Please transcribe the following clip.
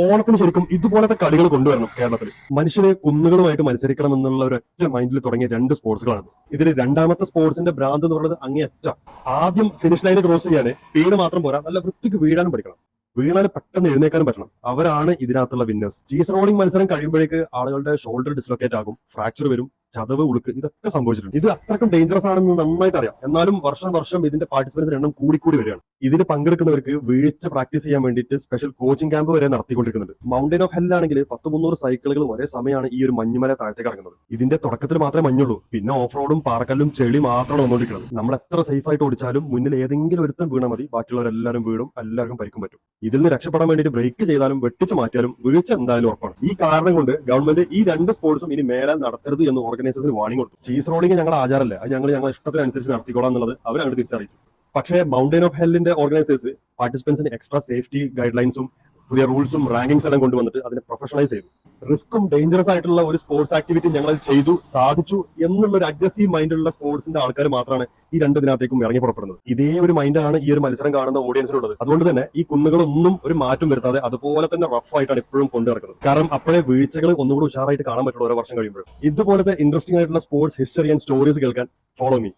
ഓണത്തിന് ശരിക്കും ഇതുപോലത്തെ കളികൾ കൊണ്ടുവരണം കേരളത്തിൽ. മനുഷ്യന് കുന്നുകളുമായിട്ട് മത്സരിക്കണം എന്നുള്ള ഒരൊറ്റ മൈൻഡിൽ തുടങ്ങിയ രണ്ട് സ്പോർട്സുകളാണ്. ഇതിൽ രണ്ടാമത്തെ സ്പോർട്സിന്റെ ഭ്രാന്ത് എന്ന് പറയുന്നത് അങ്ങേയറ്റം. ആദ്യം ഫിനിഷ് ലൈൻ ക്രോസ് ചെയ്യാൻ സ്പീഡ് മാത്രം പോരാ, നല്ല വൃത്തിക്ക് വീഴാനും പഠിക്കണം. വീണാൽ പെട്ടെന്ന് എഴുന്നേക്കാനും പറ്റണം. അവരാണ് ഇതിനകത്തുള്ള വിന്നേഴ്സ്. ചീസ് റോളിംഗ് മത്സരം കഴിയുമ്പോഴേക്ക് ആളുകളുടെ ഷോൾഡർ ഡിസ്ലൊക്കേറ്റ് ആകും, ഫ്രാക്ചർ വരും, ചതവ്, ഉളുക്ക്, ഇതൊക്കെ സംഭവിച്ചിട്ടുണ്ട്. ഇത് അത്രക്കും ഡേഞ്ചറസ് ആണെന്ന് നന്നായിട്ട് അറിയാം. എന്നാലും വർഷം ഇതിന്റെ പാർട്ടിസിപ്പൻസിന് എണ്ണം കൂടി വരികയാണ്. ഇതിൽ പങ്കെടുക്കുന്നവർക്ക് വീഴ്ച പ്രാക്ടീസ് ചെയ്യാൻ വേണ്ടിയിട്ട് സ്പെഷ്യൽ കോച്ചിങ് ക്യാമ്പ് വരെ നടത്തിക്കൊണ്ടിരിക്കുന്നുണ്ട്. മൗണ്ടൻ ഓഫ് ഹെല്ലാണെങ്കിൽ 100-300 സൈക്കിളുകൾ ഒരേ സമയമാണ് ഈ ഒരു മഞ്ഞുമല താഴത്തേക്ക് ഇറങ്ങുന്നത്. ഇതിന്റെ തുടക്കത്തിൽ മാത്രമേ മഞ്ഞുള്ളൂ, പിന്നെ ഓഫ് റോഡും പാറക്കല്ലും ചെളി മാത്രമാണ് വന്നുകൊണ്ടിരിക്കുന്നത്. നമ്മൾ എത്ര സേഫ് ആയിട്ട് ഓടിച്ചാലും മുന്നിൽ ഏതെങ്കിലും ഒരുത്തൻ വീണാൽ മതി, ബാക്കിയുള്ളവരെല്ലാവരും വീഴും, എല്ലാവർക്കും പരിക്കും പറ്റും. ഇതിൽ നിന്ന് രക്ഷപ്പെടാൻ വേണ്ടിയിട്ട് ബ്രേക്ക് ചെയ്താലും വെട്ടിച്ചു മാറ്റിയാലും വീഴ്ച എന്തായാലും ഉറപ്പാണ്. ഈ കാരണം കൊണ്ട് ഗവൺമെന്റ് ഈ രണ്ട് സ്പോർട്സും ഇനി മേലാൽ നടത്തരുത് എന്ന് ഓർഗനൈസേഴ്സിന് വാണിംഗ് കൊടുത്തു. ചീസ് റോളിംഗ് ഞങ്ങളുടെ ആചാരമല്ല, അത് ഞങ്ങളുടെ ഇഷ്ടത്തിനനുസരിച്ച് നടത്തിക്കോളാം എന്നുള്ളത് അവരങ്ങോട്ട് തിരിച്ചറിയിച്ചു. പക്ഷേ മൗണ്ടൻ ഓഫ് ഹെല്ലിന്റെ ഓർഗനൈസേഴ്സ് പാർട്ടിസിപ്പൻസിന് എക്സ്ട്രാ സേഫ്റ്റി ഗൈഡ് ലൈൻസും പുതിയ റൂൾസും റാങ്കിങ്സ് എല്ലാം കൊണ്ടുവന്നിട്ട് അതിനെ പ്രൊഫഷണലൈസ് ചെയ്തു. റിസ്ക്കും ഡേഞ്ചറസ് ആയിട്ടുള്ള ഒരു സ്പോർട്സ് ആക്ടിവിറ്റി ഞങ്ങൾ ചെയ്തു സാധിച്ചു എന്നുള്ള ഒരു അഗ്രസീവ് മൈൻഡുള്ള സ്പോർട്സിന്റെ ആൾക്കാർ മാത്രമാണ് ഈ രണ്ട് ദിനത്തേക്കും ഇറങ്ങി പുറപ്പെടുന്നത്. ഇതേ ഒരു മൈൻഡാണ് ഈ ഒരു മത്സരം കാണുന്ന ഓഡിയൻസിനുള്ളത്. അതുകൊണ്ട് തന്നെ ഈ കുന്നുകളൊന്നും ഒരു മാറ്റം വരുത്താതെ അതുപോലെ തന്നെ റഫ് ആയിട്ടാണ് എപ്പോഴും കൊണ്ടു നടക്കുന്നത്. കാരണം അപ്പോഴേ വീഴ്ചകൾ ഒന്നുകൂടി ഉഷാറായിട്ട് കാണാൻ പറ്റുള്ളൂ ഓരോ വർഷം കഴിയുമ്പോൾ. ഇതുപോലത്തെ ഇൻട്രസ്റ്റിംഗ് ആയിട്ടുള്ള സ്പോർട്സ് ഹിസ്റ്ററി ആൻഡ് സ്റ്റോറീസ് കേൾക്കാൻ ഫോളോ മീ.